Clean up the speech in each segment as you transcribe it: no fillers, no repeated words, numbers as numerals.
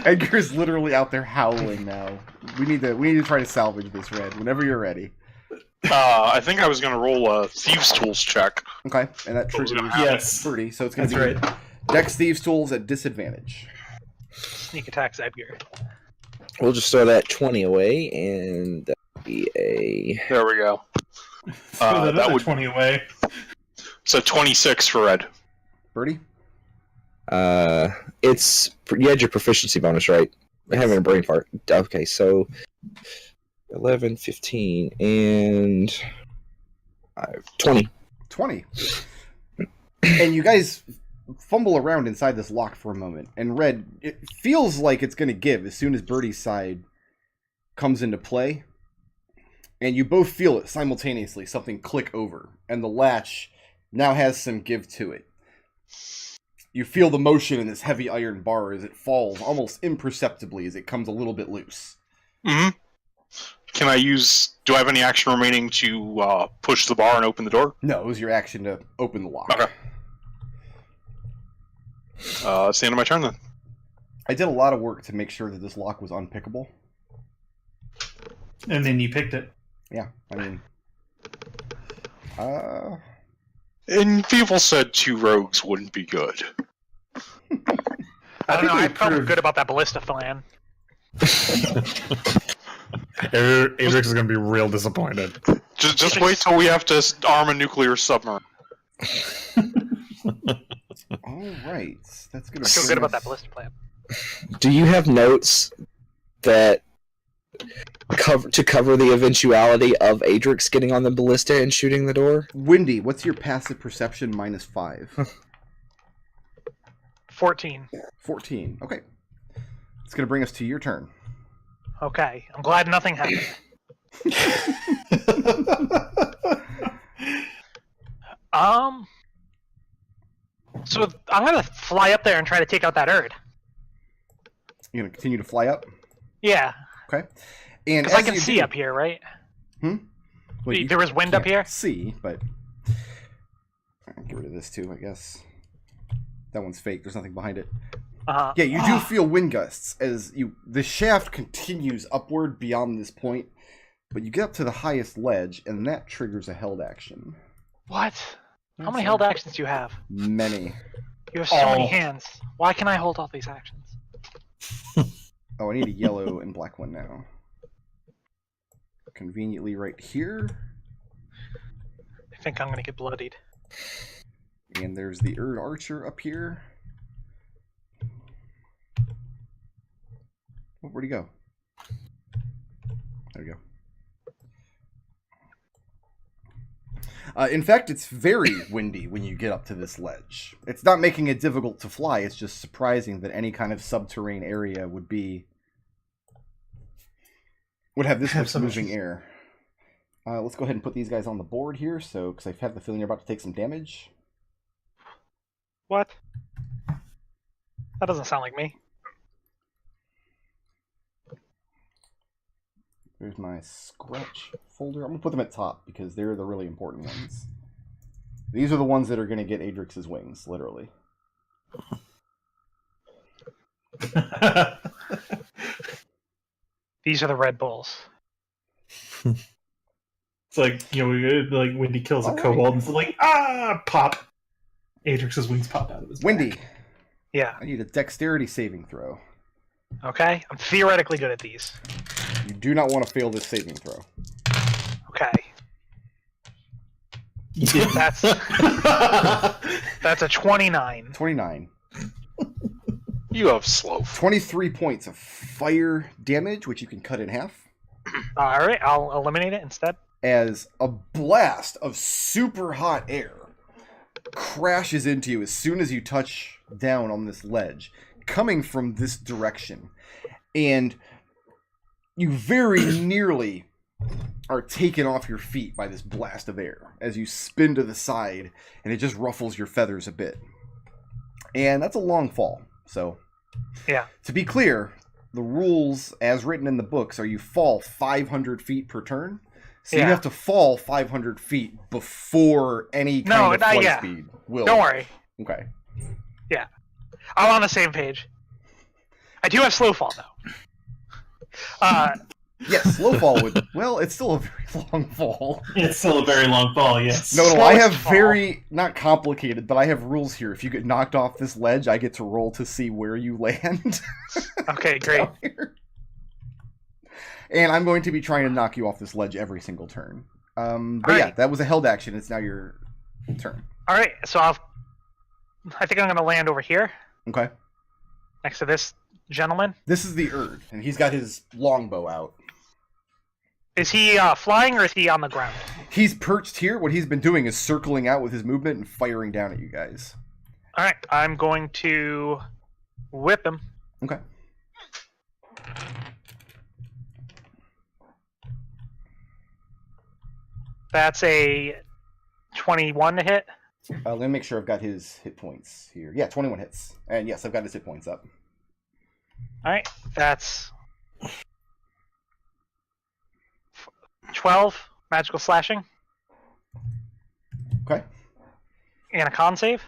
Edgar's literally out there howling now. We need to try to salvage this, Red. Whenever you're ready. I think I was going to roll a Thieves' Tools check. Okay, and that triggers Yes. Birdie, so it's going to be Dex Thieves' Tools at disadvantage. Sneak attacks Edgar. We'll just throw that 20 away, and that'll be a... There we go. That would 20 away. So 26 for Red. Birdie? You had your proficiency bonus, right? I'm having a brain fart. Okay, so 11, 15, and 20. 20. And you guys fumble around inside this lock for a moment. And Red, it feels like it's going to give as soon as Birdie's side comes into play. And you both feel it simultaneously, something click over. And the latch now has some give to it. You feel the motion in this heavy iron bar as it falls almost imperceptibly as it comes a little bit loose. Mm-hmm. Do I have any action remaining to push the bar and open the door? No, it was your action to open the lock. Okay. It's the end of my turn then. I did a lot of work to make sure that this lock was unpickable. And then you picked it. Yeah, I mean... And people said 2 rogues wouldn't be good. I don't know, I felt good about that ballista plan. Adrex is going to be real disappointed. Just wait till we have to arm a nuclear submarine. Alright, that's gonna I feel good about that ballista plan. Do you have notes that cover the eventuality of Adrex getting on the ballista and shooting the door? Windy, what's your passive perception minus 5? 14. 14, okay. It's gonna bring us to your turn. Okay, I'm glad nothing happened. So I'm gonna fly up there and try to take out that Erd. You're gonna continue to fly up? Yeah. Okay. And because I can see up here, right? Well, there was wind up here? See, but... I'll get rid of this too, I guess. That one's fake, there's nothing behind it. Uh-huh. Yeah, you do feel wind gusts as the shaft continues upward beyond this point, but you get up to the highest ledge, and that triggers a held action. What? How many held actions do you have? Many. You have so many hands. Why can I hold all these actions? Oh, I need a yellow and black one now. Conveniently right here. I think I'm gonna get bloodied. And there's the Erd Archer up here. Oh, where'd he go? There we go. In fact, it's very windy when you get up to this ledge. It's not making it difficult to fly, it's just surprising that any kind of subterranean area would have this much moving air. Let's go ahead and put these guys on the board here, because I have the feeling you're about to take some damage. What? That doesn't sound like me. There's my scratch folder. I'm going to put them at top because they're the really important ones. These are the ones that are going to get Adrex's wings, literally. These are the Red Bulls. It's like, like Windy kills a kobold and it's like, pop! Adrex's wings pop out of his back. Windy. Yeah. I need a dexterity saving throw. Okay, I'm theoretically good at these. You do not want to fail this saving throw. Okay. That's a 29. 29. You have slow. 23 points of fire damage, which you can cut in half. Alright, I'll eliminate it instead. As a blast of super hot air crashes into you as soon as you touch down on this ledge, coming from this direction. And you very nearly are taken off your feet by this blast of air as you spin to the side, and it just ruffles your feathers a bit. And that's a long fall. So, yeah. To be clear, the rules, as written in the books, are you fall 500 feet per turn. So you have to fall 500 feet before any kind of flight speed will. Don't worry. Okay. Yeah. I'm on the same page. I do have slow fall though. Yes, slow fall would. Well, it's still a very long fall. It's still a very long fall, yes. No, I Slowest have fall. very not complicated, but I have rules here. If you get knocked off this ledge, I get to roll to see where you land. Okay, great. Down here. And I'm going to be trying to knock you off this ledge every single turn. But yeah, Alright. that was a held action. It's now your turn. All right, so I think I'm going to land over here Okay. next to this gentleman. This is the Erd, and he's got his longbow out. Is he flying or is he on the ground? He's perched here. What he's been doing is circling out with his movement and firing down at you guys. All right, I'm going to whip him. Okay. That's a 21 to hit. Let me make sure I've got his hit points here. Yeah, 21 hits. And yes, I've got his hit points up. All right, that's 12 magical slashing Okay. and a con save.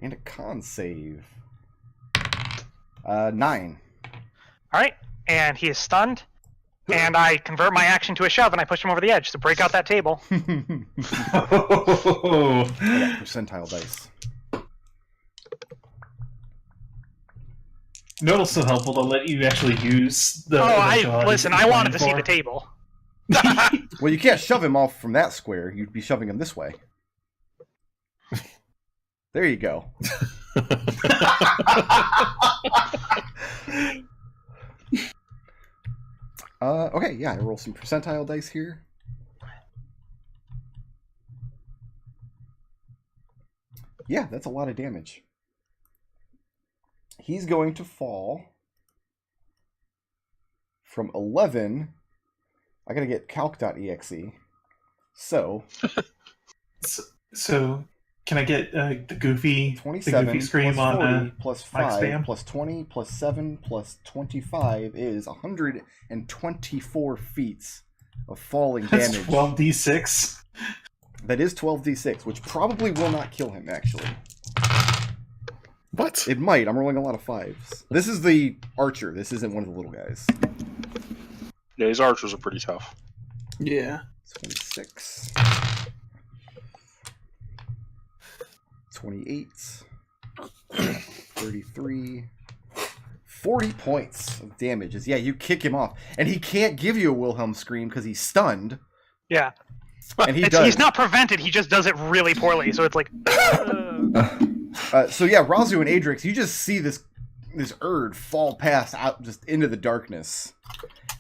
And a con save. 9. All right, and he is stunned. And I convert my action to a shove, and I push him over the edge to break out that table. I got percentile dice. Nodal's so helpful to let you actually use the. Listen, I wanted to see the table. Well, you can't shove him off from that square. You'd be shoving him this way. There you go. Okay, yeah, I roll some percentile dice here. Yeah, that's a lot of damage. He's going to fall from 11. I gotta get calc.exe. So, So, can I get the goofy 27 scream plus 40 on plus Mike 5 Spam? plus 20 plus 7 plus 25 is 124 feet of falling That's damage. 12d6. That is 12d6, which probably will not kill him, actually. What? It might. I'm rolling a lot of 5s. This is the archer. This isn't one of the little guys. Yeah, these archers are pretty tough. Yeah. 26. 28. 33. 40 points of damage. Yeah, you kick him off. And he can't give you a Wilhelm scream because he's stunned. Yeah. And he does. He's not prevented, he just does it really poorly, so it's like... So yeah, Raazu and Adrex, you just see this Erd fall past out just into the darkness.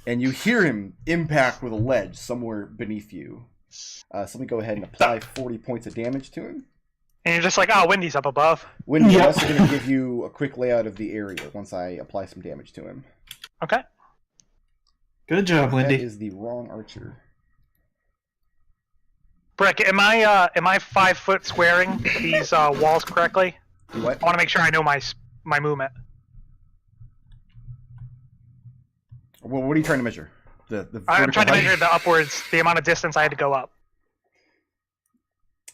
And you hear him impact with a ledge somewhere beneath you. So let me go ahead and apply 40 points of damage to him. And you're just like, oh, Wendy's up above. Wendy's Yep. also going to give you a quick layout of the area once I apply some damage to him. Okay. Good job, That Wendy. is the wrong archer. Brick, am I 5 foot squaring these walls correctly? You what? I want to make sure I know my movement. Well, what are you trying to measure? The I'm vertical trying to height? measure the upwards, the amount of distance I had to go up.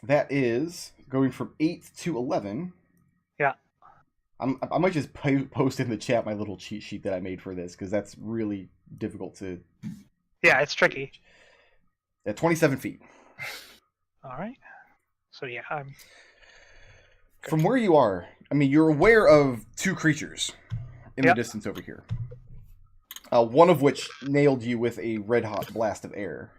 That is going from 8 to 11. Yeah. I might just post in the chat my little cheat sheet that I made for this, because that's really difficult to... Yeah, it's tricky. At 27 feet. All right. So yeah, I'm... From where you are, I mean, you're aware of 2 creatures in the Yep. distance over here. One of which nailed you with a red-hot blast of air.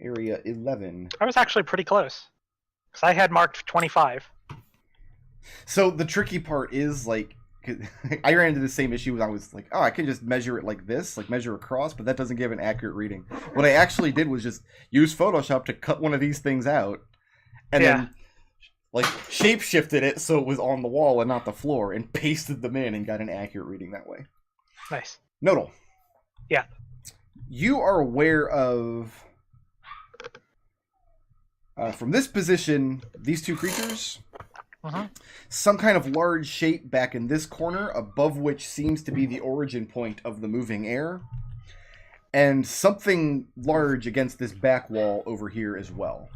Area 11. I was actually pretty close. Because I had marked 25. So the tricky part is, like, I ran into the same issue when I was like, oh, I can just measure it like this, like measure across, but that doesn't give an accurate reading. What I actually did was just use Photoshop to cut one of these things out, and Yeah. then, like, shape-shifted it so it was on the wall and not the floor, and pasted them in and got an accurate reading that way. Nice. Nodal. Yeah. You are aware of, from this position, these 2 creatures... some kind of large shape back in this corner, above which seems to be the origin point of the moving air, and something large against this back wall over here as well.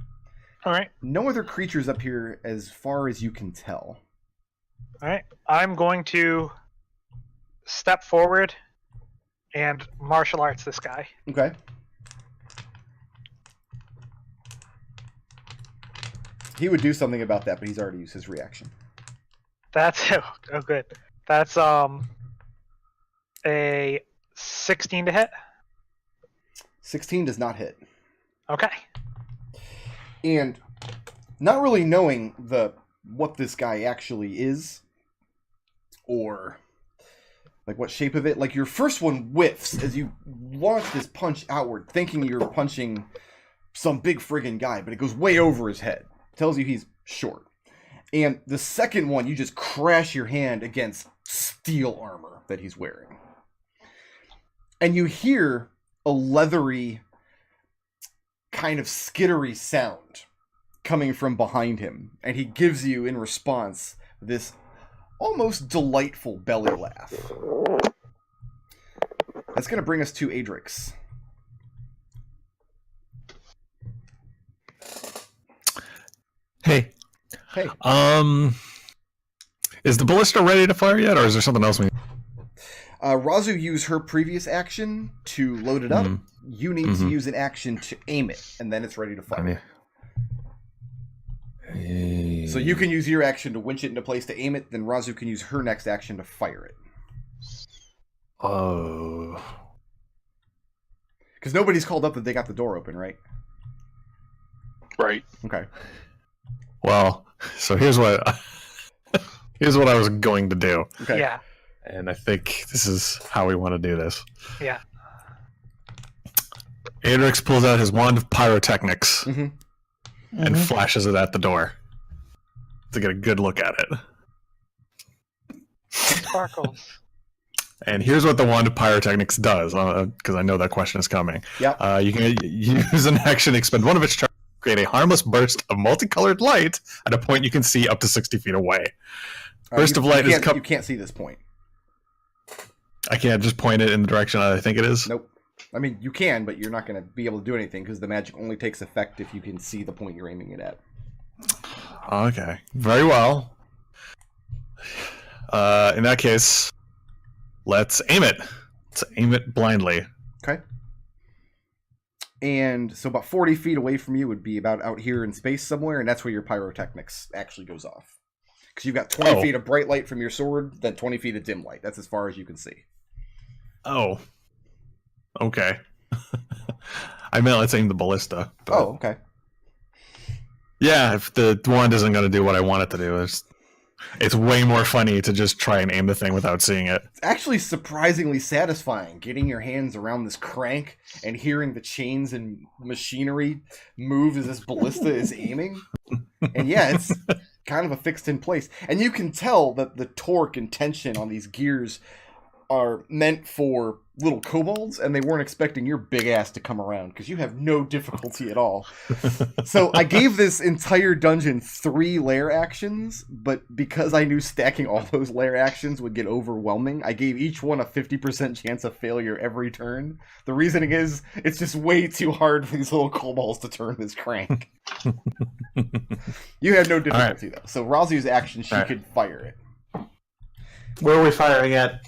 All right. No other creatures up here as far as you can tell. All right. I'm going to step forward and martial arts this guy. Okay. He would do something about that, but he's already used his reaction. That's oh good. That's a 16 to hit. 16 does not hit. Okay. And not really knowing what this guy actually is, or like what shape of it, like your first one whiffs as you launch this punch outward, thinking you're punching some big friggin' guy, but it goes way over his head. Tells you he's short. And the second one, you just crash your hand against steel armor that he's wearing. And you hear a leathery, kind of skittery sound coming from behind him. And he gives you, in response, this almost delightful belly laugh. That's going to bring us to Adrex. Hey. Hey. Is the ballista ready to fire yet, or is there something else we... Raazu used her previous action to load it up. You need to use an action to aim it, and then it's ready to fire. So you can use your action to winch it into place to aim it, then Raazu can use her next action to fire it. Oh. Because nobody's called up that they got the door open, right? Right. Okay. Well, so here's what I was going to do. Okay. Yeah. And I think this is how we want to do this. Yeah. Adrex pulls out his wand of pyrotechnics Mm-hmm. and flashes it at the door to get a good look at it. Sparkles. And here's what the wand of pyrotechnics does, because I know that question is coming. Yeah. You can use an action, expend one of its charges, create a harmless burst of multicolored light at a point you can see up to 60 feet away. Burst of light is... You can't see this point. I can't just point it in the direction I think it is? Nope. I mean, you can, but you're not going to be able to do anything because the magic only takes effect if you can see the point you're aiming it at. Okay. Very well. In that case, let's aim it. Let's aim it blindly. Okay. And so about 40 feet away from you would be about out here in space somewhere, and that's where your pyrotechnics actually goes off. Because you've got 20 feet of bright light from your sword, then 20 feet of dim light. That's as far as you can see. Oh. Okay. I meant let's aim the ballista. But... Oh, okay. Yeah, if the wand isn't going to do what I want it to do, it's way more funny to just try and aim the thing without seeing it. It's actually surprisingly satisfying getting your hands around this crank and hearing the chains and machinery move as this ballista is aiming. And yeah, it's kind of a fixed in place. And you can tell that the torque and tension on these gears are meant for little kobolds, and they weren't expecting your big ass to come around because you have no difficulty at all. So I gave this entire dungeon 3 lair actions, but because I knew stacking all those lair actions would get overwhelming, I gave each one a 50% chance of failure every turn. The reasoning is it's just way too hard for these little kobolds to turn this crank. You had no difficulty though. So Raazu's action, she could fire it. Where are we firing at?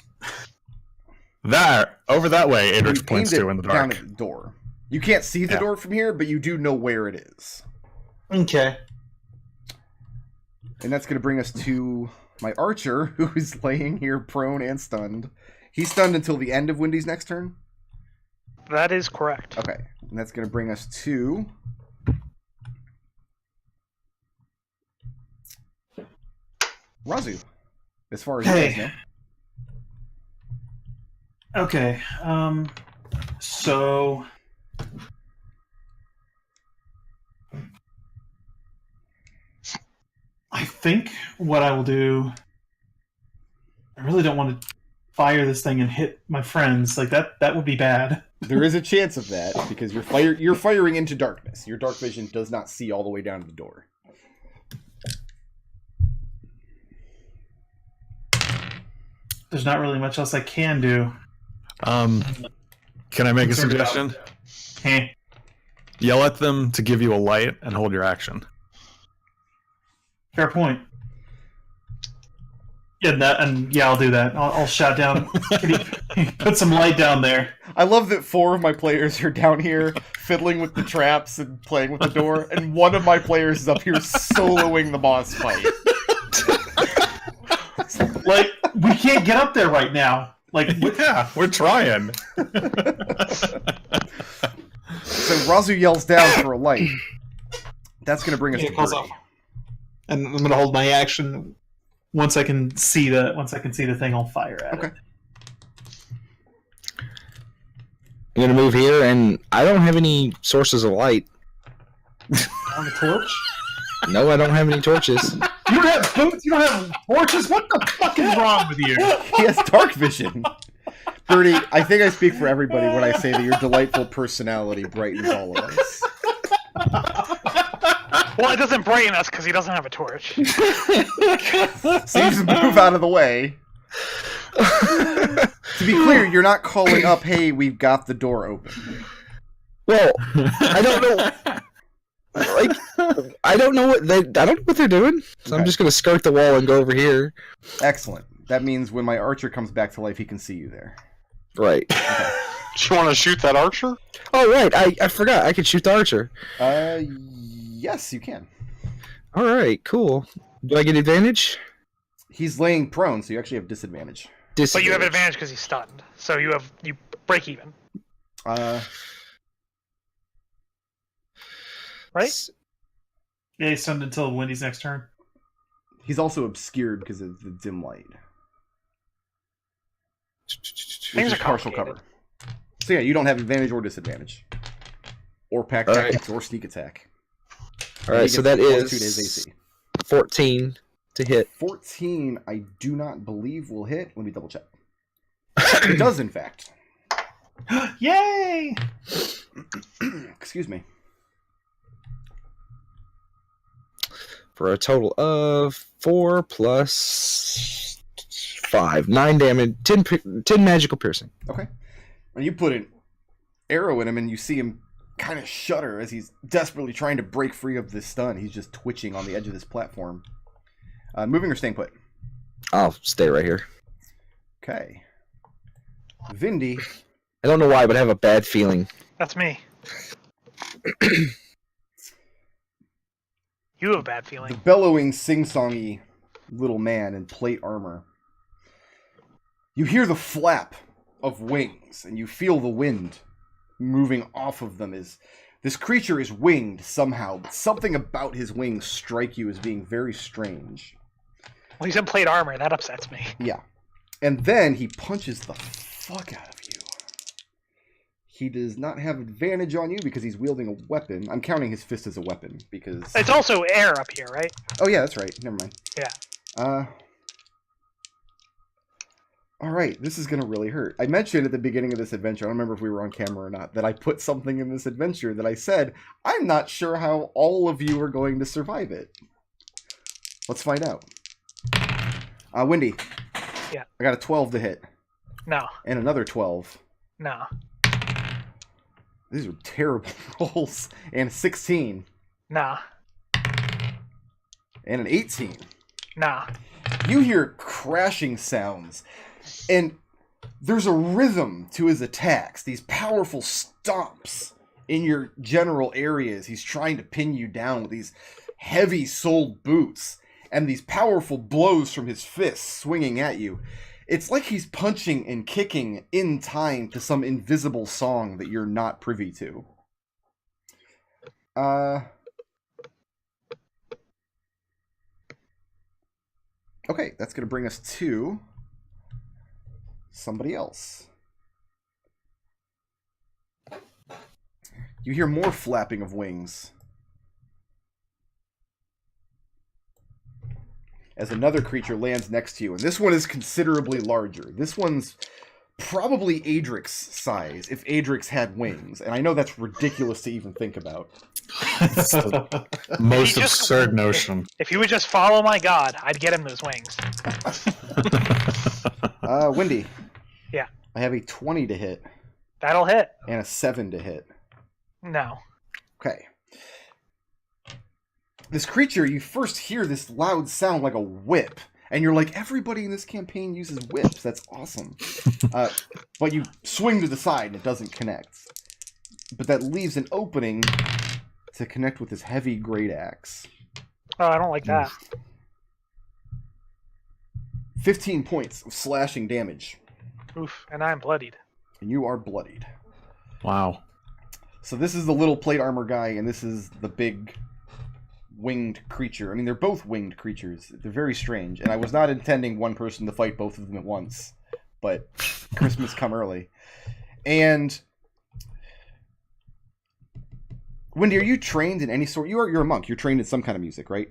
There, over that way, Adrex points to in the down dark. at the door. You can't see the door from here, but you do know where it is. Okay. And that's going to bring us to my archer, who is laying here prone and stunned. He's stunned until the end of Wendy's next turn? That is correct. Okay. And that's going to bring us to... Raazu, as far as you guys know. Okay, so I think what I will do, I really don't want to fire this thing and hit my friends. Like that would be bad. There is a chance of that because you're firing into darkness. Your dark vision does not see all the way down to the door. There's not really much else I can do. Can I make a suggestion? Hey. Yell at them to give you a light and hold your action. Fair point. Yeah, I'll do that. I'll shout down. Can you put some light down there? I love that 4 of my players are down here fiddling with the traps and playing with the door, and one of my players is up here soloing the boss fight. Like, we can't get up there right now. Like, Yeah, we're trying. So Raazu yells down for a light. That's going to bring us to calls Birdie. off. And I'm gonna hold my action once I can see the thing on fire at Okay. it. I'm gonna move here, and I don't have any sources of light. On the torch? No, I don't have any torches. You don't have boots? You don't have torches? What the fuck is wrong with you? He has dark vision. Birdie, I think I speak for everybody when I say that your delightful personality brightens all of us. Well, it doesn't brighten us because he doesn't have a torch. So you just move out of the way. To be clear, you're not calling up, hey, we've got the door open. Well, I don't know. Like, I don't know what they're doing. So Okay. I'm just gonna skirt the wall and go over here. Excellent. That means when my archer comes back to life, he can see you there. Right. Do you want to shoot that archer? Oh, right. I forgot. I could shoot the archer. Yes, you can. All right. Cool. Do I get advantage? He's laying prone, so you actually have disadvantage. But you have advantage because he's stunned. So you break even. Right? Yeah, he's stunned until Wendy's next turn. He's also obscured because of the dim light. Things are Partial complicated. cover. So yeah, you don't have advantage or disadvantage. Or pack All right. tactics or sneak attack. All right. He So gets that plus 2 to his is AC. 14 to hit. 14, I do not believe will hit. Let me double check. It does, in fact. Yay! Excuse me. For a total of 4 plus 5. 9 damage. 10 magical piercing. Okay. And you put an arrow in him, and you see him kind of shudder as he's desperately trying to break free of this stun. He's just twitching on the edge of this platform. Moving or staying put? I'll stay right here. Okay. Vindy. I don't know why, but I have a bad feeling. That's me. You have a bad The feeling. bellowing, sing-songy little man in plate armor. You hear the flap of wings, and you feel the wind moving off of them. This creature is winged somehow, but something about his wings strike you as being very strange. Well, he's in plate armor. That upsets me. Yeah. And then he punches the fuck out of you. He does not have advantage on you because he's wielding a weapon. I'm counting his fist as a weapon because... It's also air up here, right? Oh yeah, that's right. Never mind. Yeah. Alright, this is going to really hurt. I mentioned at the beginning of this adventure, I don't remember if we were on camera or not, that I put something in this adventure that I said, I'm not sure how all of you are going to survive it. Let's find out. Wendy. Yeah. I got a 12 to hit. No. And another 12. No. These are terrible rolls. And a 16. No. And an 18. No. You hear crashing sounds. And there's a rhythm to his attacks. These powerful stomps in your general areas. He's trying to pin you down with these heavy-soled boots. And these powerful blows from his fists swinging at you. It's like he's punching and kicking in time to some invisible song that you're not privy to. Okay, that's going to bring us to somebody else. You hear more flapping of wings as another creature lands next to you, and this one is considerably larger. This one's probably Adrex size, if Adrex had wings, and I know that's ridiculous to even think about. It's the most He just- absurd notion. If he would just follow my god, I'd get him those wings. Wendy. Yeah. I have a 20 to hit That'll hit. and a 7 to hit. No. Okay. This creature, you first hear this loud sound like a whip, and you're like, everybody in this campaign uses whips. That's awesome. But you swing to the side, and it doesn't connect. But that leaves an opening to connect with this heavy great axe. Oh, I don't like that. 15 points of slashing damage. Oof, and I'm bloodied. And you are bloodied. Wow. So this is the little plate armor guy, and this is the big winged creature. I mean, they're both winged creatures. They're very strange, and I was not intending one person to fight both of them at once, but Christmas come early. And Wendy, are you trained in any sort? You're a monk. You're trained in some kind of music, right?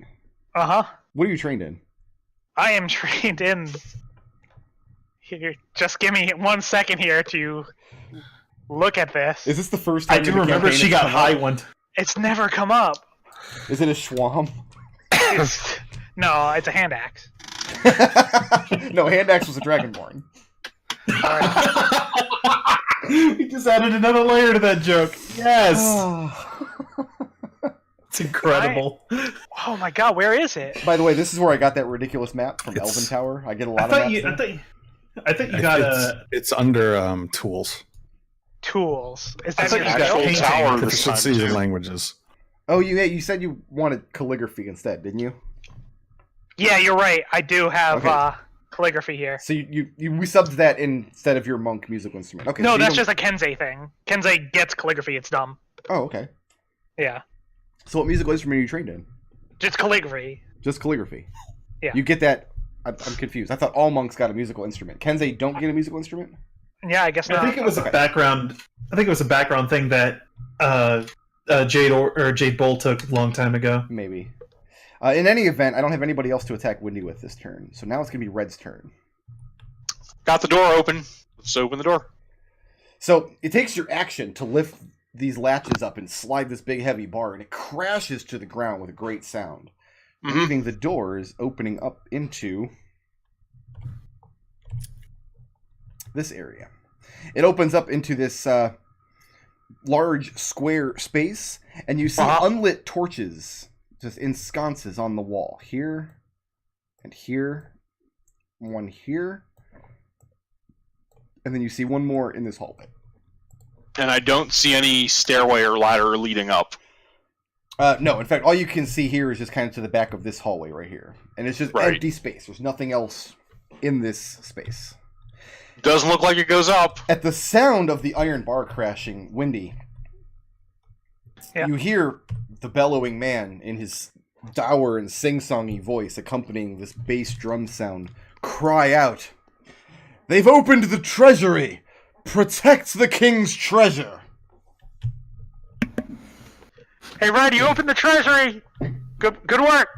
Uh-huh. What are you trained in? I am trained in... Here, just give me 1 second here to look at this. Is this the first time I do in the remember campaign she it's got come high up? one. It's never come up. Is it a schwam? No, it's a hand axe. No, hand axe was a dragonborn. We just added another layer to that joke. Yes. It's incredible. Oh my god, where is it? By the way, this is where I got that ridiculous map from Elven Tower. I get a lot of maps there. I thought you got It's under tools. Tools. Is I that thought your you got skill? painting. Tower this time, Proficiencies in too. languages. Oh, you said you wanted calligraphy instead, didn't you? Yeah, you're right. I do have Okay. calligraphy here. So we subbed that instead of your monk musical instrument. Okay. No, so that's you just a Kensei thing. Kensei gets calligraphy. It's dumb. Oh, okay. Yeah. So what musical instrument are you trained in? Just calligraphy. Just calligraphy. Yeah. You get that? I'm confused. I thought all monks got a musical instrument. Kensei don't get a musical instrument? Yeah, I guess not. I think it was Okay. a background. I think it was a background thing that Jade Bowl took a long time ago. Maybe. In any event, I don't have anybody else to attack Windy with this turn. So now it's going to be Red's turn. Got the door open. Let's open the door. So it takes your action to lift these latches up and slide this big heavy bar, and it crashes to the ground with a great sound, Mhm. leaving the doors opening up into this area. It opens up into this large square space, and you see unlit torches just in sconces on the wall. Here, and here, one here, and then you see one more in this hallway. And I don't see any stairway or ladder leading up. No, in fact, all you can see here is just kind of to the back of this hallway right here. And it's just Right. empty space. There's nothing else in this space. Doesn't look like it goes up. At the sound of the iron bar crashing, Windy, Yeah. you hear the bellowing man in his dour and sing-songy voice accompanying this bass drum sound cry out, "They've opened the treasury! Protect the king's treasure!" Hey, Red, you opened the treasury. Good work.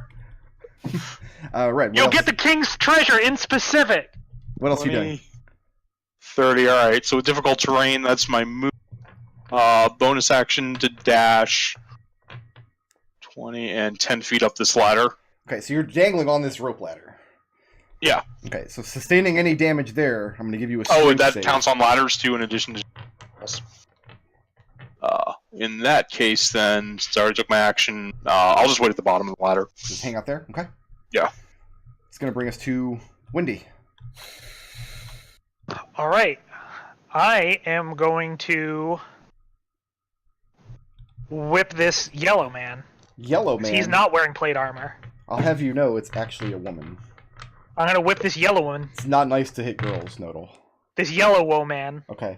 Red, You'll get the king's treasure in specific. what else you doing? 30, alright. So with difficult terrain, that's my move. Bonus action to dash 20 and 10 feet up this ladder. Okay, so you're dangling on this rope ladder. Yeah. Okay, so sustaining any damage there, I'm going to give you a Oh, strength that save. counts on ladders too, in addition to. In that case, then, since I already took my action, I'll just wait at the bottom of the ladder. Just hang out there, okay? Yeah. It's going to bring us to Windy. All right. I am going to whip this yellow man. Yellow man. He's not wearing plate armor. I'll have you know it's actually a woman. I'm going to whip this yellow one. It's not nice to hit girls, Nodal. This yellow woe man. Okay.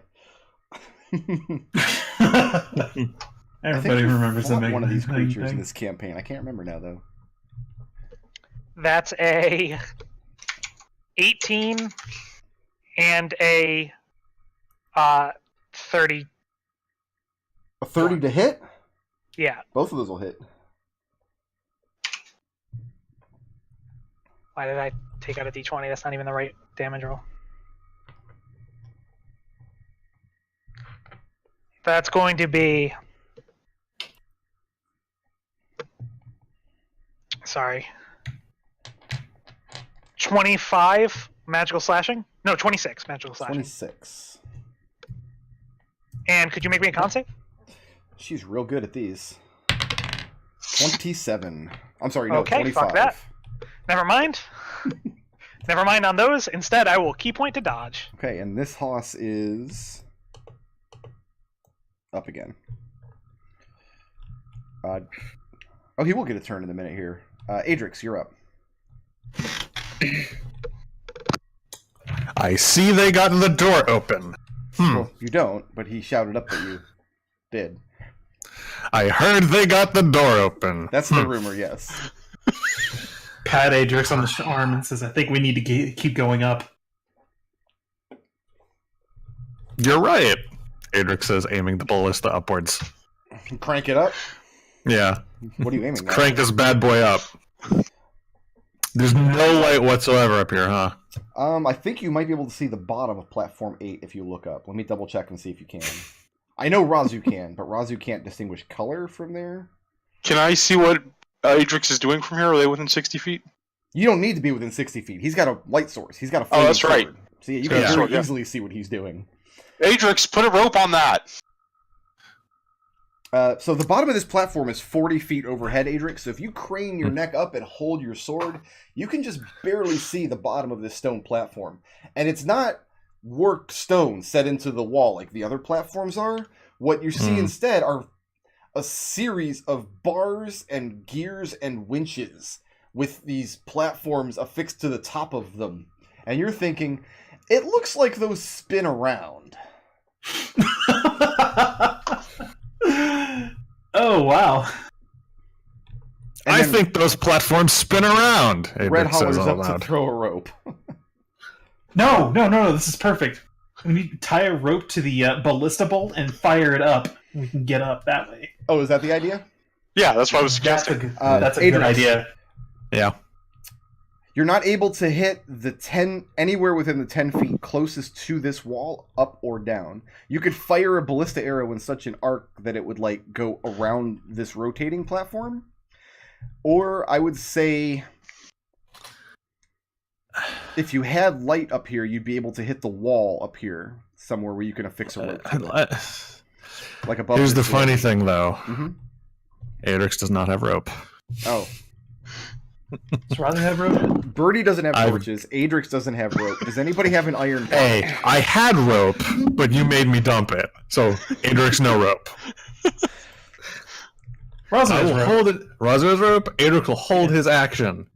Everybody remembers the one of these Thing. creatures in this campaign. I can't remember now, though. That's a 18 and a 30. A 30 to hit? Yeah. Both of those will hit. Why did I take out a d20? That's not even the right damage roll. That's going to be... Sorry. 25 magical slashing? No, 26 magical slashing. 26. And could you make me a con save? She's real good at these. 27. I'm sorry, no, Okay, 25. fuck that. Never mind. Never mind on those. Instead, I will key point to dodge. Okay, and this hoss is up again. Oh, he will get a turn in a minute here. Adrex, you're up. I see they got the door open. Well, you don't, but he shouted up that you did. I heard they got the door open. That's the rumor, yes. Pat Adrex on the arm and says, I think we need to keep going up. You're right. Adrex says, aiming the ballista upwards. Crank it up? Yeah. What are you aiming at? Crank this bad boy up. There's no light whatsoever up here, huh? I think you might be able to see the bottom of platform 8 if you look up. Let me double check and see if you can. I know Raazu can, but Raazu can't distinguish color from there. Can I see what Adrex is doing from here? Are they within 60 feet? You don't need to be within 60 feet. He's got a light source. He's got a flaming that's right. sword. So you can very easily see what he's doing. Adrex, put a rope on that! So the bottom of this platform is 40 feet overhead, Adrex. So if you crane your neck up and hold your sword, you can just barely see the bottom of this stone platform. And it's not worked stone set into the wall like the other platforms are. What you see instead are a series of bars and gears and winches with these platforms affixed to the top of them. And you're thinking, it looks like those spin around. Oh, wow. I think those platforms spin around. Red Adrex says hollers out up loud. to throw a rope. No, this is perfect. We need to tie a rope to the ballista bolt and fire it up. We can get up that way. Oh, is that the idea? Yeah, that's what I was That's suggesting. a good Adrex. idea. Yeah. You're not able to hit the 10 anywhere within the 10 feet closest to this wall, up or down. You could fire a ballista arrow in such an arc that it would like go around this rotating platform. Or I would say if you had light up here, you'd be able to hit the wall up here somewhere where you can affix a rope. Like above. Here's the this wall. funny thing, though. Mm-hmm. Adrex does not have rope. Oh. Does Raazu have rope? Birdie doesn't have torches. Adrex doesn't have rope. Does anybody have an iron bar? Hey, I had rope, but you made me dump it. So, Adrex, no rope. Raazu I has will rope. hold it. Raazu has rope. Adrex will hold his action.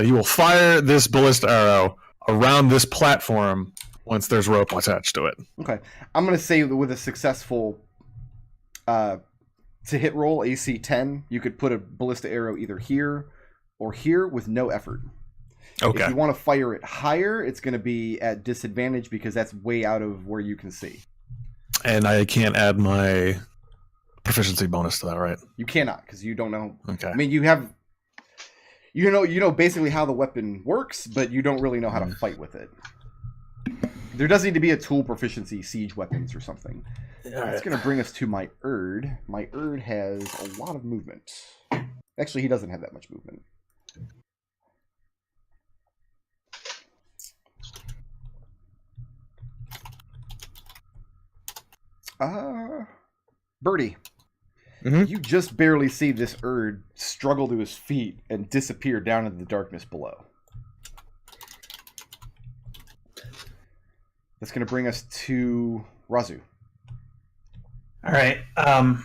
He will fire this ballista arrow around this platform once there's rope attached to it. Okay. I'm going to say that with a successful to hit roll, AC 10, you could put a ballista arrow either here or here with no effort. Okay. If you want to fire it higher, it's going to be at disadvantage because that's way out of where you can see. And I can't add my proficiency bonus to that, right? You cannot because you don't know. Okay. I mean, you know basically how the weapon works, but you don't really know how to fight with it. There does need to be a tool proficiency, siege weapons or something. That's going to bring us to my Erd. My Erd has a lot of movement. Actually, he doesn't have that much movement. Birdie. Mhm. You just barely see this Erd struggle to his feet and disappear down into the darkness below. That's going to bring us to Raazu. All right. I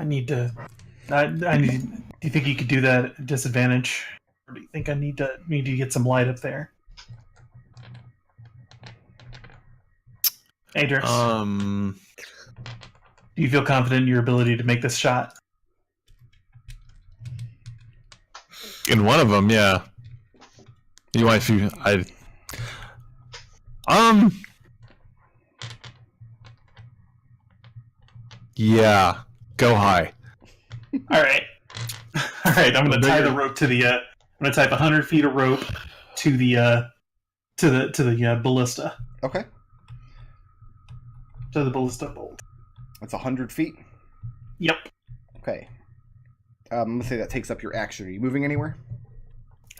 need to. I need. Do you think you could do that at disadvantage, or do you think I need to get some light up there? Adrex, do you feel confident in your ability to make this shot? In one of them, yeah. You want to? Yeah. Go high. All right. All right. I'm going to tie the rope to the. I'm going to tie 100 feet of rope to the ballista. Okay. To the ballista bolt. That's 100 feet. Yep. Okay. Let's say that takes up your action. Are you moving anywhere?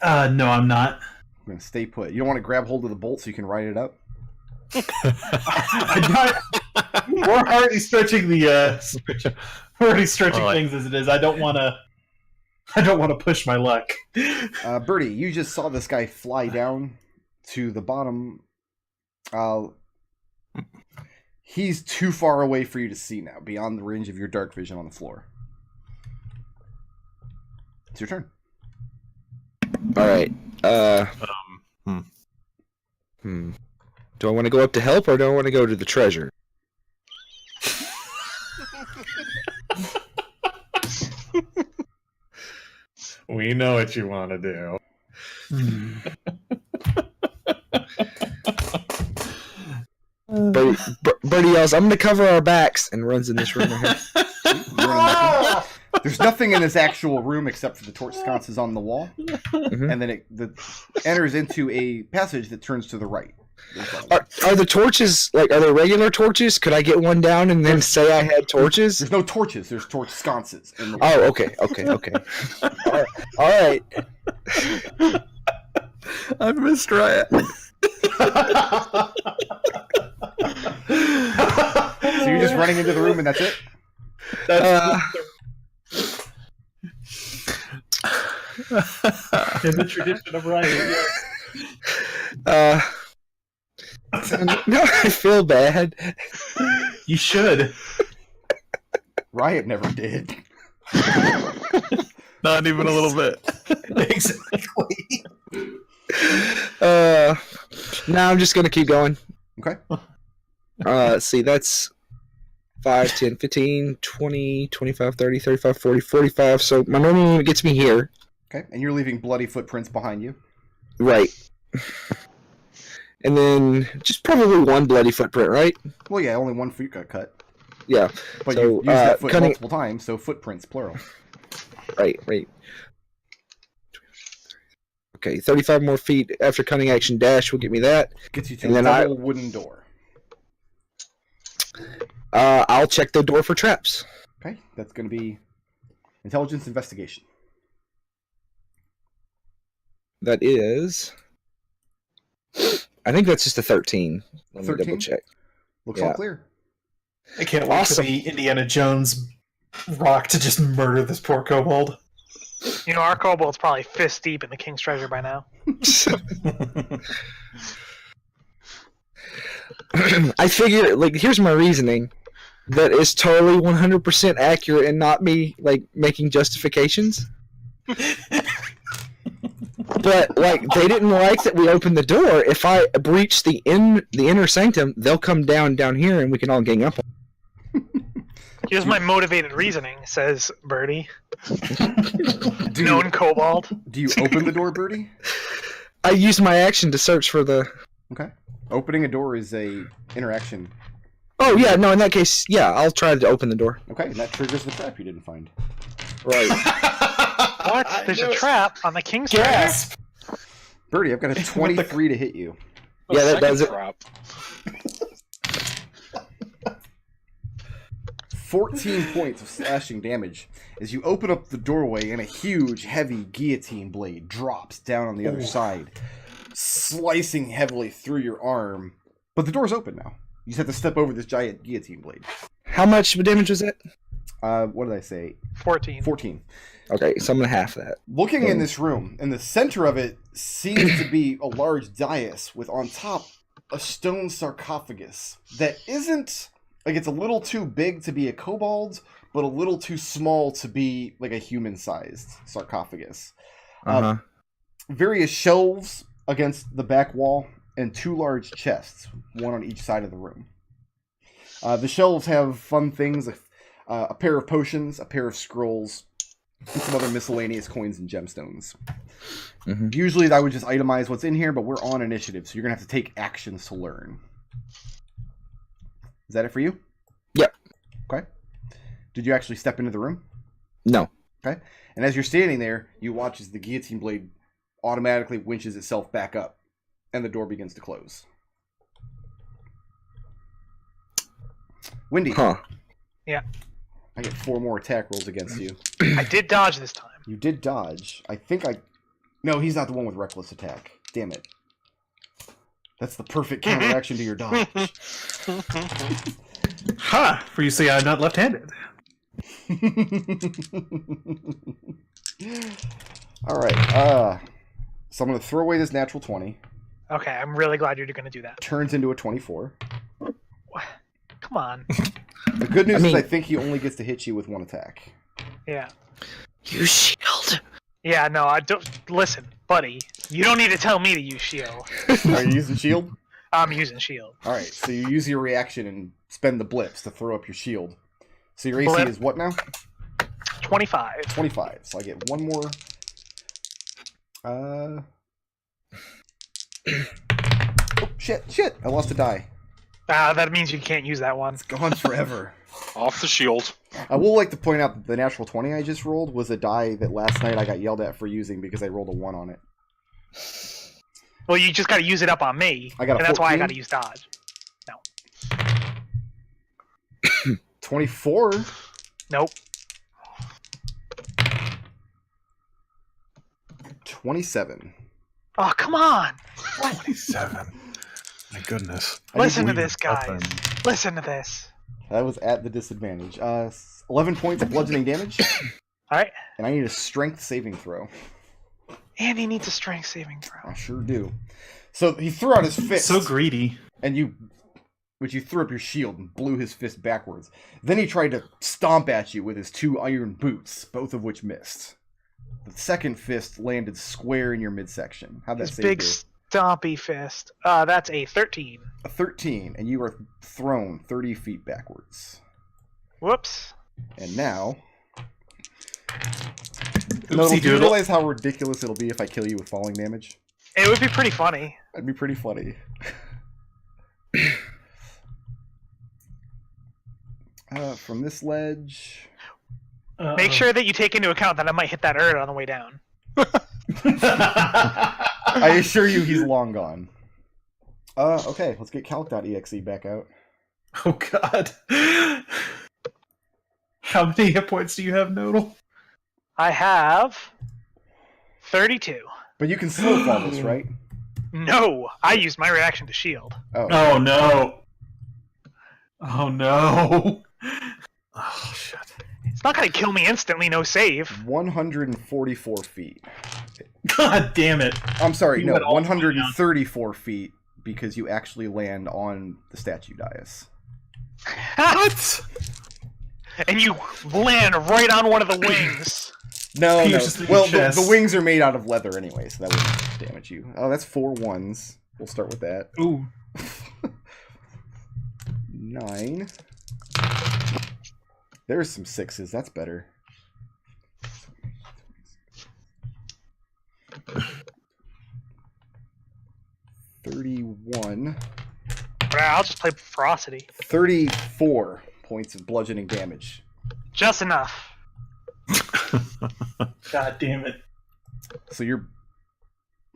No, I'm not. I'm going to stay put. You don't want to grab hold of the bolt so you can ride it up? We're already stretching the. We're already stretching Alright. things as it is. I don't want to. I don't want to push my luck. Birdie, you just saw this guy fly down to the bottom. He's too far away for you to see now, beyond the range of your dark vision on the floor. It's your turn. All right. Hmm. Do I want to go up to help, or do I want to go to the treasure? We know what you want to do. Birdie yells, "I'm going to cover our backs," and runs in this room. There's nothing in this actual room except for the torch sconces on the wall, and then it enters into a passage that turns to the right. Are the torches, like, are they regular torches? Could I get one down and then say I had torches? There's no torches. There's torch sconces. In the Oh, okay. All right. I missed Riot. So you're just running into the room and that's it? In the tradition of Riot. No, I feel bad. You should. Riot never did. Not even a little bit. Exactly. Now I'm just gonna keep going. Okay. Let's see, that's 5, 10, 15, 20, 25, 30, 35, 40, 45. So my normal movement gets me here. Okay. And you're leaving bloody footprints behind you. Right. And then just probably one bloody footprint, right? Well, yeah, only one foot got cut. Yeah. But So, you used that foot cutting- multiple times, so footprints, plural. Right. Okay, 35 more feet after cunning action dash will get me that. Gets you to And a then double wooden door. I'll check the door for traps. Okay. That's going to be intelligence investigation. That is... I think that's just a 13. Let me 13? double check. Looks Yeah. all clear. I can't wait for Awesome. the Indiana Jones rock to just murder this poor kobold. You know, our kobold's probably fist deep in the king's treasure by now. I figure, like, here's my reasoning. That is totally 100% accurate and not me, like, making justifications. But, like, they didn't like that we opened the door. If I breach the inner sanctum, they'll come down here and we can all gang up on them. Here's my motivated reasoning, says Birdie. Do Known you, kobold. do you open the door, Birdie? I used my action to search for the... Okay. Opening a door is a interaction. Oh, yeah, no, in that case, yeah, I'll try to open the door. Okay, and that triggers the trap you didn't find. Right. What? There's a trap on the king's treasure? Gasp! Birdie, I've got a 23 to hit you. Yeah, that does it. Trap. 14 points of slashing damage as you open up the doorway and a huge, heavy guillotine blade drops down on the other side, slicing heavily through your arm. But the door's open now. You just have to step over this giant guillotine blade. How much damage was that? What did I say? 14. 14. Okay, so I'm going to half that. Looking in this room, in the center of it seems to be a large dais with on top a stone sarcophagus that isn't, like, it's a little too big to be a kobold, but a little too small to be like a human-sized sarcophagus. Uh-huh. Various shelves against the back wall and two large chests, one on each side of the room. The shelves have fun things, a pair of potions, a pair of scrolls, and some other miscellaneous coins and gemstones. Mhm. Usually I would just itemize what's in here, but we're on initiative, so you're going to have to take actions to learn. Is that it for you? Yep. Okay. Did you actually step into the room? No. Okay. And as you're standing there, you watch as the guillotine blade automatically winches itself back up, and the door begins to close. Wendy. Huh. Yeah. I get 4 more attack rolls against you. I did dodge this time. You did dodge. I think I... No, he's not the one with reckless attack. Damn it. That's the perfect counteraction to your dodge. Ha! For you say I'm not left-handed. All right. So I'm going to throw away this natural 20. Okay, I'm really glad you're going to do that. Turns into a 24. Come on. The good news is I think he only gets to hit you with one attack. Yeah. You shield. Yeah, no, I don't. Listen, buddy, you don't need to tell me to use shield. Are you using shield? I'm using shield. All right, so you use your reaction and spend the blips to throw up your shield. So your AC Blip. is what now? 25. 25. So I get one more. Oh, shit! I lost a die. That means you can't use that one. It's gone forever. Off the shield. I will like to point out that the natural 20 I just rolled was a die that last night I got yelled at for using because I rolled a 1 on it. Well, you just got to use it up on me, I got a and that's why I 14. got to use dodge. 24? Nope. 27. Oh, come on! 27. My goodness. I Listen to didn't- this, guys. Listen to this. That was at the disadvantage. 11 points of bludgeoning damage, All right. and I need a strength saving throw. Andy needs a strength saving throw. I sure do. So he threw out his fist. So greedy. And you threw up your shield and blew his fist backwards. Then he tried to stomp at you with his 2 iron boots, both of which missed. The second fist landed square in your midsection. How'd that His save big you? stompy fist. That's a 13. A 13, and you are thrown 30 feet backwards. Whoops. And now... Oopsie Nodal, do you doodle. realize how ridiculous it'll be if I kill you with falling damage? It would be pretty funny. That'd be pretty funny. From this ledge... Make sure that you take into account that I might hit that Erd on the way down. I assure you he's long gone. Okay, let's get calc.exe back out. Oh god. How many hit points do you have, Nodal? I have 32. But you can slow fall this, right? No, I used my reaction to shield. Oh. Oh no. Oh no. Oh shit. It's not gonna kill me instantly, no save. 144 feet. God damn it. I'm sorry, You no, went all the way down. 134 feet because you actually land on the statue dais. What? And you land right on one of the wings. No, He no. was just in Well, your chest. the wings are made out of leather anyway, so that wouldn't damage you. Oh, that's 4 1s. We'll start with that. Ooh. 9. There's some 6s. That's better. $31. I'll just play ferocity. 34 points of bludgeoning damage. Just enough. God damn it. So you're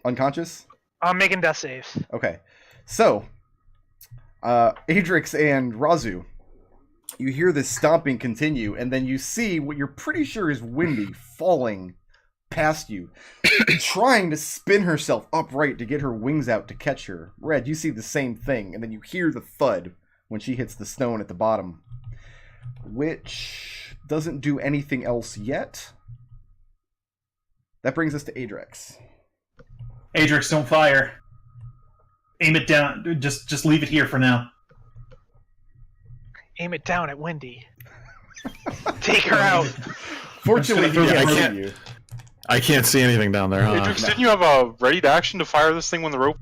unconscious? I'm making death saves. Okay. So, Adrex and Raazu, you hear this stomping continue, and then you see what you're pretty sure is Windy falling past you, trying to spin herself upright to get her wings out to catch her. Red, you see the same thing, and then you hear the thud when she hits the stone at the bottom, which doesn't do anything else yet. That brings us to Adrex. Adrex, don't fire. Aim it down. Just leave it here for now. Aim it down at Wendy. Take her out. Fortunately, he Yeah, can't I see can't- you. I can't see anything down there, huh? Adrex, didn't you have a ready to action to fire this thing when the rope?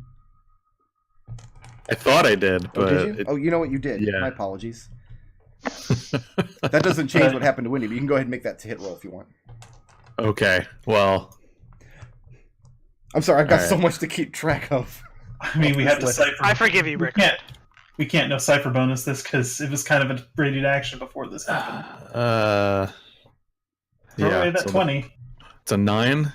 I thought I did, Oh, but did you? Oh, you know what you did. Yeah. My apologies. That doesn't change what happened to Windy, but you can go ahead and make that to hit roll if you want. okay. Well, I'm sorry, I've got All right. so much to keep track of. I mean, we have to cipher. I forgive you, Rick. We can't no cipher bonus this because it was kind of a rated action before this happened. Throw away that so 20. it's a 9.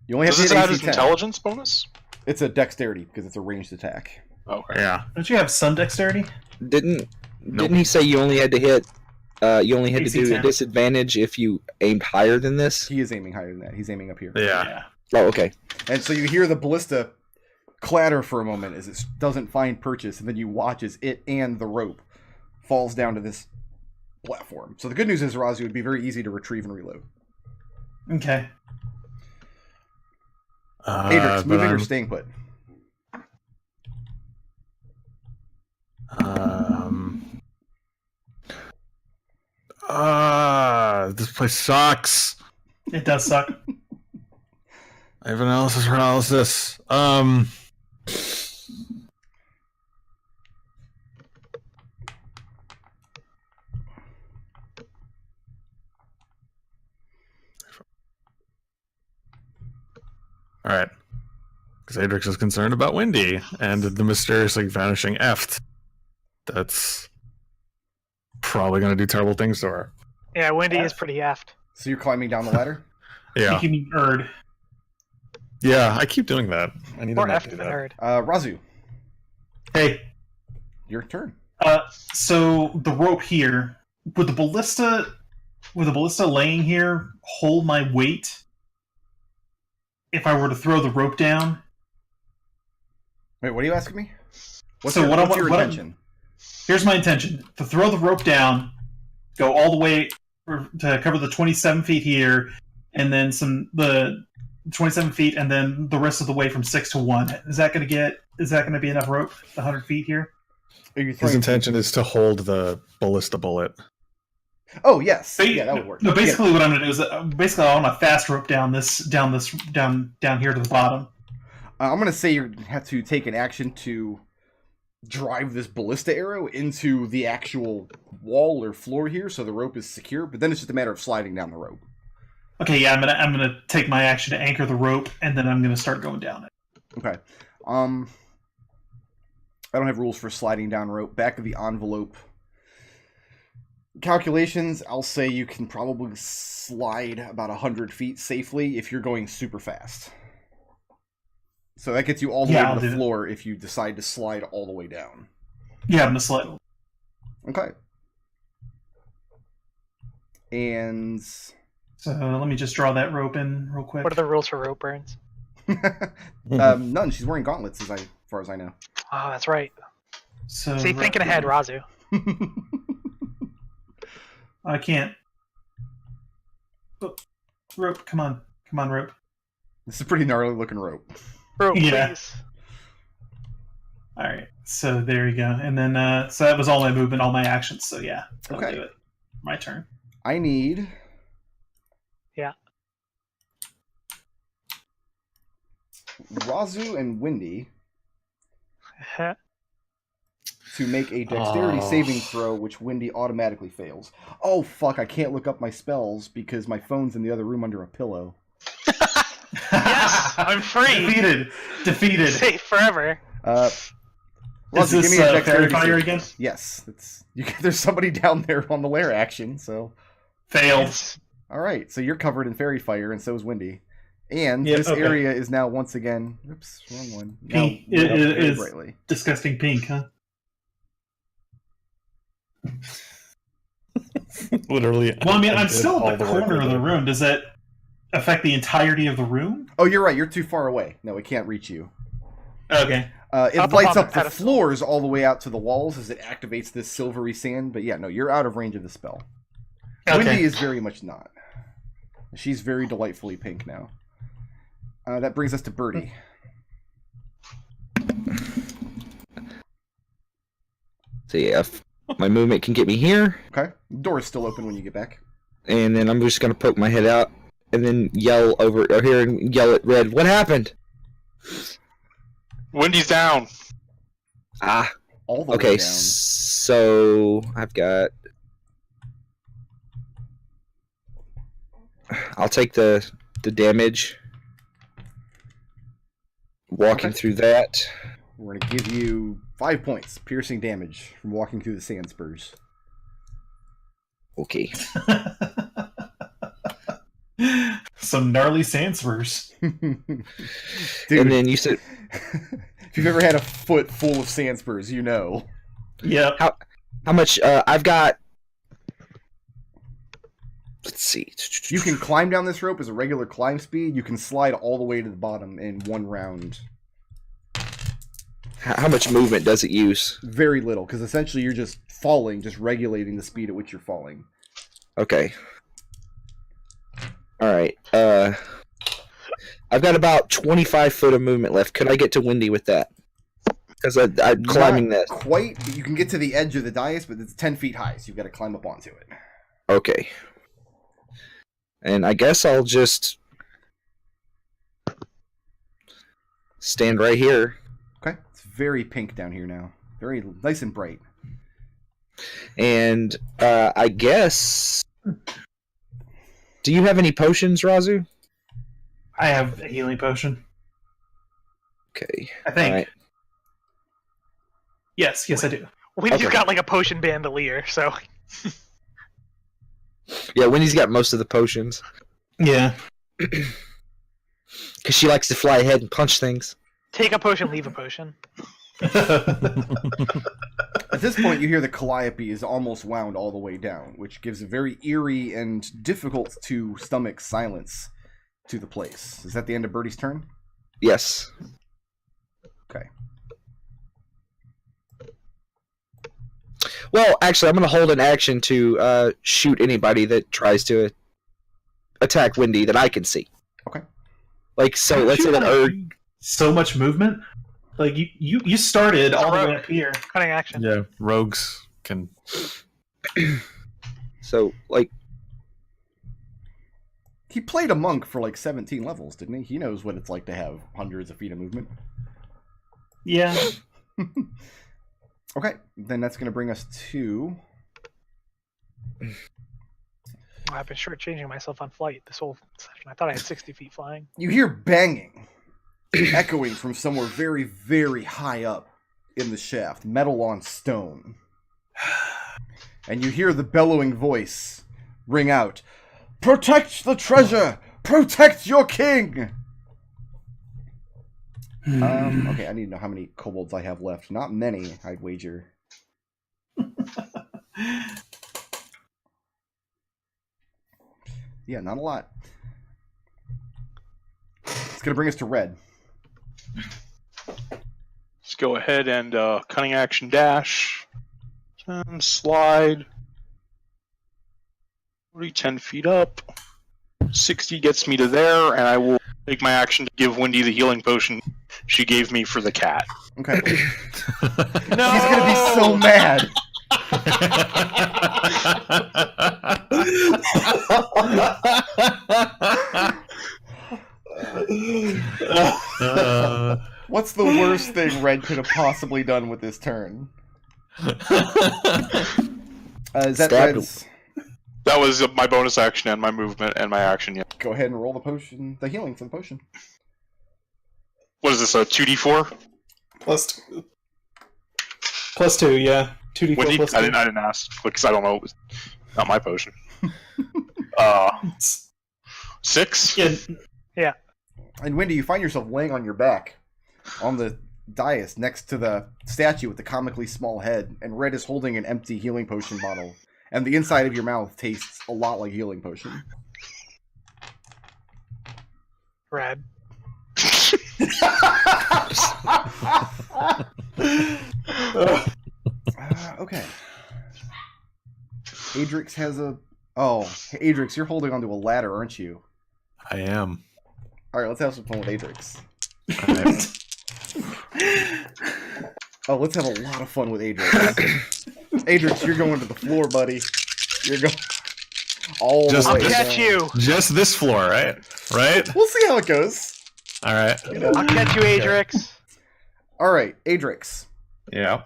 You only have Does to this hit add AC his 10. intelligence bonus? It's a dexterity because it's a ranged attack. Okay. Yeah. Don't you have some dexterity? Didn't he say you only had to hit? You only had to AC do a 10. disadvantage if you aimed higher than this. He is aiming higher than that. He's aiming up here. Yeah. Oh, okay. And so you hear the ballista clatter for a moment as it doesn't find purchase, and then you watch as it and the rope falls down to this platform. So the good news is, Raazu, would be very easy to retrieve and reload. Okay. Adrex, but moving or I'm- staying put? This place sucks. It does suck. I have analysis. All right. Because Adrex is concerned about Windy and the mysteriously vanishing Eft. That's probably going to do terrible things to her. Yeah, Windy is pretty effed. So you're climbing down the ladder? Yeah. You mean Erd. Yeah, I keep doing that. I need More to not effed do than that. heard. Raazu, Hey, your turn. so the rope here, would the ballista laying here hold my weight if I were to throw the rope down? Wait, what are you asking me? What's So your, what I what's want- your what I- intention? Here's my intention: to throw the rope down, go all the way to cover the 27 feet here, and then the 27 feet, and then the rest of the way from 6 to 1. Is that going to be enough rope? The 100 feet here. Are you His throwing... intention is to hold the ballista bullet. Oh, yes. Yeah, that would work. No, basically what I'm going to do is I want to fast rope down here to the bottom. I'm going to say you have to take an action to drive this ballista arrow into the actual wall or floor here so the rope is secure, but then it's just a matter of sliding down the rope. Okay, yeah, I'm gonna take my action to anchor the rope, and then I'm gonna start going down it. Okay. I don't have rules for sliding down rope. Back of the envelope calculations, I'll say you can probably slide about 100 feet safely if you're going super fast. So that gets you all the way I'll to the do floor if you decide to slide all the way down. Yeah, I'm gonna slide. Okay. And So let me just draw that rope in real quick. What are the rules for rope burns? none. She's wearing gauntlets, as far as I know. Oh, that's right. So See, thinking ahead, Raazu. I can't. Oh, rope, come on, rope. This is a pretty gnarly looking rope. Rope, Yeah. please. All right, so there you go. And then, so that was all my movement, all my actions. So yeah, that'll Okay. do it. My turn. I need... Yeah. Raazu and Windy Heh. to make a dexterity saving throw, which Windy automatically fails. Oh, fuck, I can't look up my spells because my phone's in the other room under a pillow. Yes, I'm free. Defeated. Safe forever. Is Raazu, this give me a Fairy dexterity Fire saving again? throw. Yes, there's somebody down there on the lair action, so... Failed. Alright, so you're covered in fairy fire, and so is Windy. And Yep, this okay. area is now once again... Oops, wrong one. Now Pink. lit up It very is brightly. disgusting pink, huh? Literally. Well, I mean, I I'm did still all at the work corner of with the it. room. Does that affect the entirety of the room? Oh, you're right, you're too far away. No, it can't reach you. Okay. It Up lights above up the the pedestal. floors all the way out to the walls as it activates this silvery sand, but yeah, no, you're out of range of the spell. Okay. Windy is very much not. She's very delightfully pink now. That brings us to Birdie. So yeah, if my movement can get me here, Okay? The door is still open when you get back. and then I'm just gonna poke my head out and then yell over here and yell at Red. What happened? Windy's down. Ah, All the way okay. down. So I've got. I'll take the damage. Walking Okay. through that. We're going to give you 5 points piercing damage from walking through the sand spurs. Okay. Some gnarly sand spurs. Dude, And then you said, if you've ever had a foot full of sand spurs, you know. Yep. how much? I've got. Let's see. You can climb down this rope as a regular climb speed. You can slide all the way to the bottom in one round. How much movement does it use? Very little, because essentially you're just falling, just regulating the speed at which you're falling. Okay. All right. I've got about 25 foot of movement left. Could I get to Windy with that? Because I'm climbing Not this. quite. You can get to the edge of the dais, but it's 10 feet high, so you've got to climb up onto it. Okay. And I guess I'll just stand right here. Okay. It's very pink down here now. Very nice and bright. And I guess... Do you have any potions, Raazu? I have a healing potion. Okay. I think. All right. Yes, I do. Wendy's Okay. got like a potion bandolier, so Yeah, Winnie's got most of the potions. Yeah. Because she likes to fly ahead and punch things. take a potion, leave a potion. At this point, you hear the calliope is almost wound all the way down, which gives a very eerie and difficult to stomach silence to the place. Is that the end of Birdie's turn? Yes. Okay. Well, actually, I'm going to hold an action to shoot anybody that tries to attack Windy that I can see. Okay. Like, so let's say that so much movement. Like you started all the way up here. Cutting action. Yeah, rogues can. So, like, He played a monk for like 17 levels, didn't he? He knows what it's like to have hundreds of feet of movement. Yeah. Okay, then that's going to bring us to... I've been shortchanging myself on flight this whole session. I thought I had 60 feet flying. You hear banging, echoing from somewhere very, very high up in the shaft, metal on stone. And you hear the bellowing voice ring out, "Protect the treasure! Protect your king!" Okay, I need to know how many kobolds I have left. Not many, I'd wager. Yeah, not a lot. It's going to bring us to red. Let's go ahead and cunning action dash. Slide. 10 feet up. 60 gets me to there, and I will take my action to give Wendy the healing potion she gave me for the cat. Okay. No! She's going to be so mad. What's the worst thing Red could have possibly done with this turn? Is that Stabbed Red's? That was my bonus action and my movement and my action. Yeah. Go ahead and roll the potion, the healing for the potion. What is this? A 2d4? Plus 2, yeah. 2d4 Wendy? plus 2. I didn't ask because I don't know. It was not my potion. 6. Yeah. And Wendy, you find yourself laying on your back on the dais next to the statue with the comically small head, and Red is holding an empty healing potion bottle, and the inside of your mouth tastes a lot like healing potion. Red. Okay. Adrex has a... Oh, Adrex, you're holding onto a ladder, aren't you? I am. Alright, let's have some fun with Adrex. Alright. Oh, let's have a lot of fun with Adrex. Adrex, you're going to the floor, buddy. You're going all Just- the I'll way catch down. you. Just this floor, right? Right? We'll see how it goes. All right. You know. I'll catch you, Adrex. Alright, Adrex. Yeah.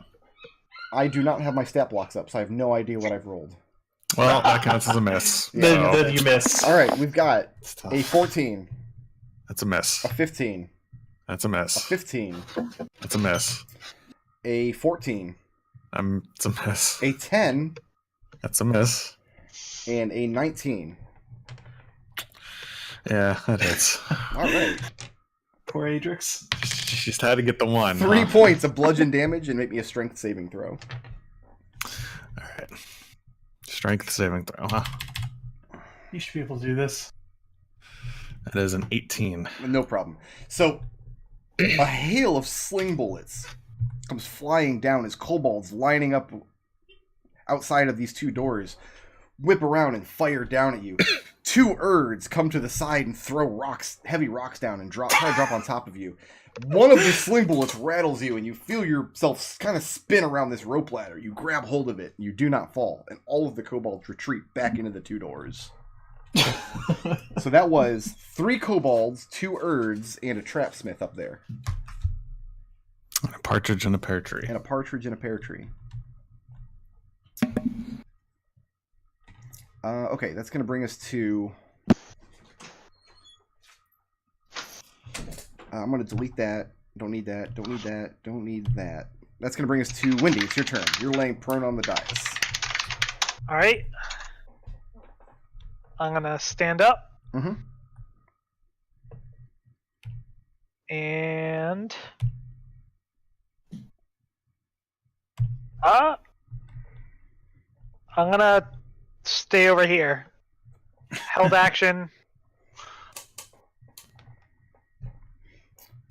I do not have my stat blocks up, so I have no idea what I've rolled. Well, that counts as a miss. Yeah. So, Then you miss. Alright, we've got it's tough. a 14, That's a miss. a 15, That's a a miss. 15, That's a miss. a 14, It's a miss. a 10, That's a miss. and a 19. Yeah, that hits. Alright. Poor Adrex. She just had to get the one. 3 huh? points of bludgeon damage and make me a strength saving throw. All right. Strength saving throw, huh? You should be able to do this. That is an 18. No problem. So, a hail of sling bullets comes flying down as kobolds lining up outside of these two doors whip around and fire down at you. Two Urds come to the side and throw rocks, heavy rocks down and try to drop on top of you. One of the sling bullets rattles you, and you feel yourself kind of spin around this rope ladder. You grab hold of it, you do not fall, and all of the kobolds retreat back into the two doors. So that was 3 kobolds, 2 Urds, and a trapsmith up there. And a partridge in a pear tree. And a partridge in a pear tree. Okay, that's going to bring us to... I'm going to delete that. Don't need that. Don't need that. Don't need that. That's going to bring us to Wendy. It's your turn. You're laying prone on the dice. All right. I'm going to stand up. Mm-hmm. And... I'm going to stay over here. Held action.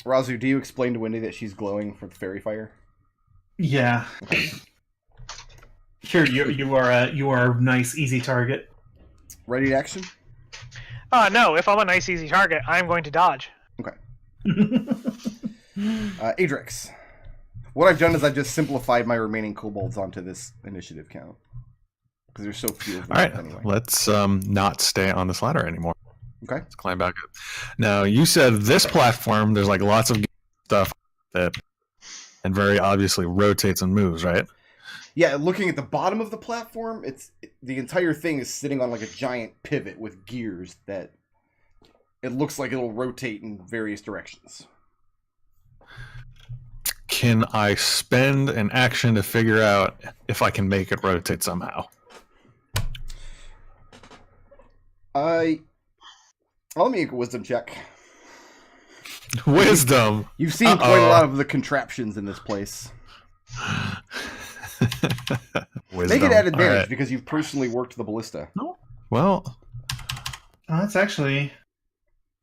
Raazu, do you explain to Wendy that she's glowing for the fairy fire? Yeah. Here, you are a nice, easy target. Ready to action? No, if I'm a nice, easy target, I'm going to dodge. Okay. Adrex. What I've done is I've just simplified my remaining kobolds onto this initiative count. Because there's so few of them. All right, anyway. let's not stay on this ladder anymore. Okay. Let's climb back up. Now, you said this platform, there's like lots of stuff that, and very obviously rotates and moves, right? Yeah, looking at the bottom of the platform, the entire thing is sitting on like a giant pivot with gears that it looks like it'll rotate in various directions. Can I spend an action to figure out if I can make it rotate somehow? Let me make a wisdom check. Wisdom. You've seen quite a lot of the contraptions in this place. Wisdom. Make it at advantage right. because you've personally worked the ballista. Well, That's actually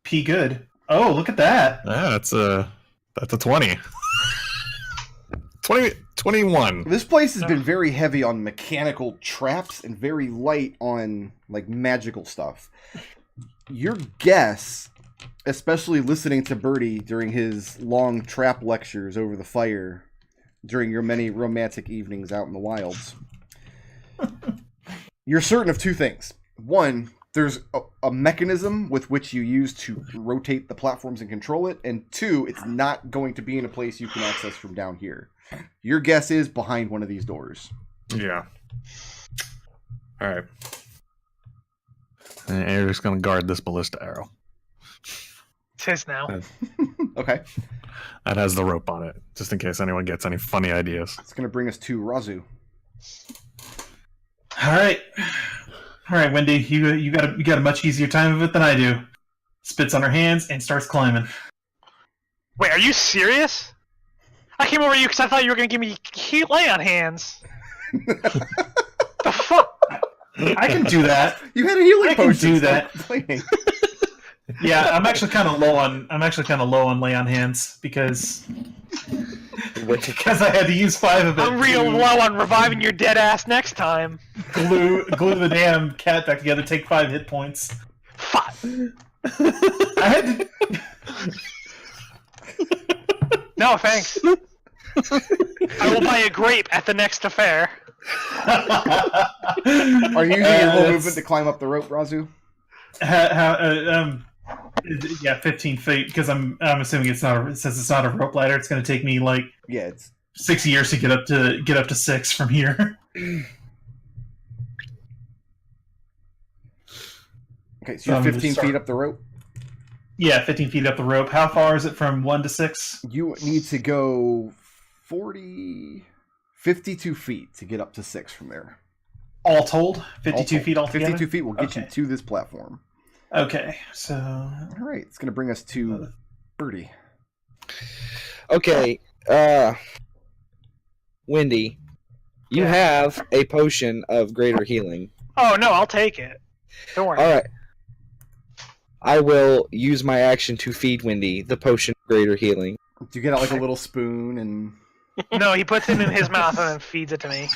good. Oh, look at that. yeah, that's a 20. 21. This place has been very heavy on mechanical traps and very light on like magical stuff. Your guess, especially listening to Birdie during his long trap lectures over the fire during your many romantic evenings out in the wilds, you're certain of 2 things. One, there's a mechanism with which you use to rotate the platforms and control it, and 2, it's not going to be in a place you can access from down here. Your guess is behind one of these doors. Yeah. All right. And you're just going to guard this ballista arrow. It's his now. Okay. That has the rope on it, just in case anyone gets any funny ideas. It's going to bring us to Raazu. All right, Wendy, you got a much easier time of it than I do. Spits on her hands and starts climbing. Wait, are you serious? I came over to you because I thought you were going to give me lay on hands. The fuck? I can do that. You had a healing I can potion. do stop that. complaining. Yeah, I'm actually kind of low on lay on hands because I had to use 5 of it. I'm real low on reviving your dead ass next time. Glue the damn cat back together. Take 5 hit points. Fuck. I had to. No, thanks. I will buy a grape at the next affair. Are you using your whole movement to climb up the rope, Raazu? Yeah, 15 feet. Because I'm assuming since it's not a rope ladder, it's going to take me like It's 6 years to get up to 6 from here. okay. So you're 15 feet up the rope. Yeah, 15 feet up the rope. How far is it from 1 to 6? You need to go 52 feet to get up to 6 from there. All told, 52 feet altogether. 52 feet will get you Okay. to this platform. Okay, so All right, it's going to bring us to Birdie. Okay, Wendy, you have a potion of greater healing. Oh, no, I'll take it. Don't worry. All right. I will use my action to feed Wendy the potion of greater healing. Do you get out like a little spoon and? No, he puts it in his mouth and then feeds it to me.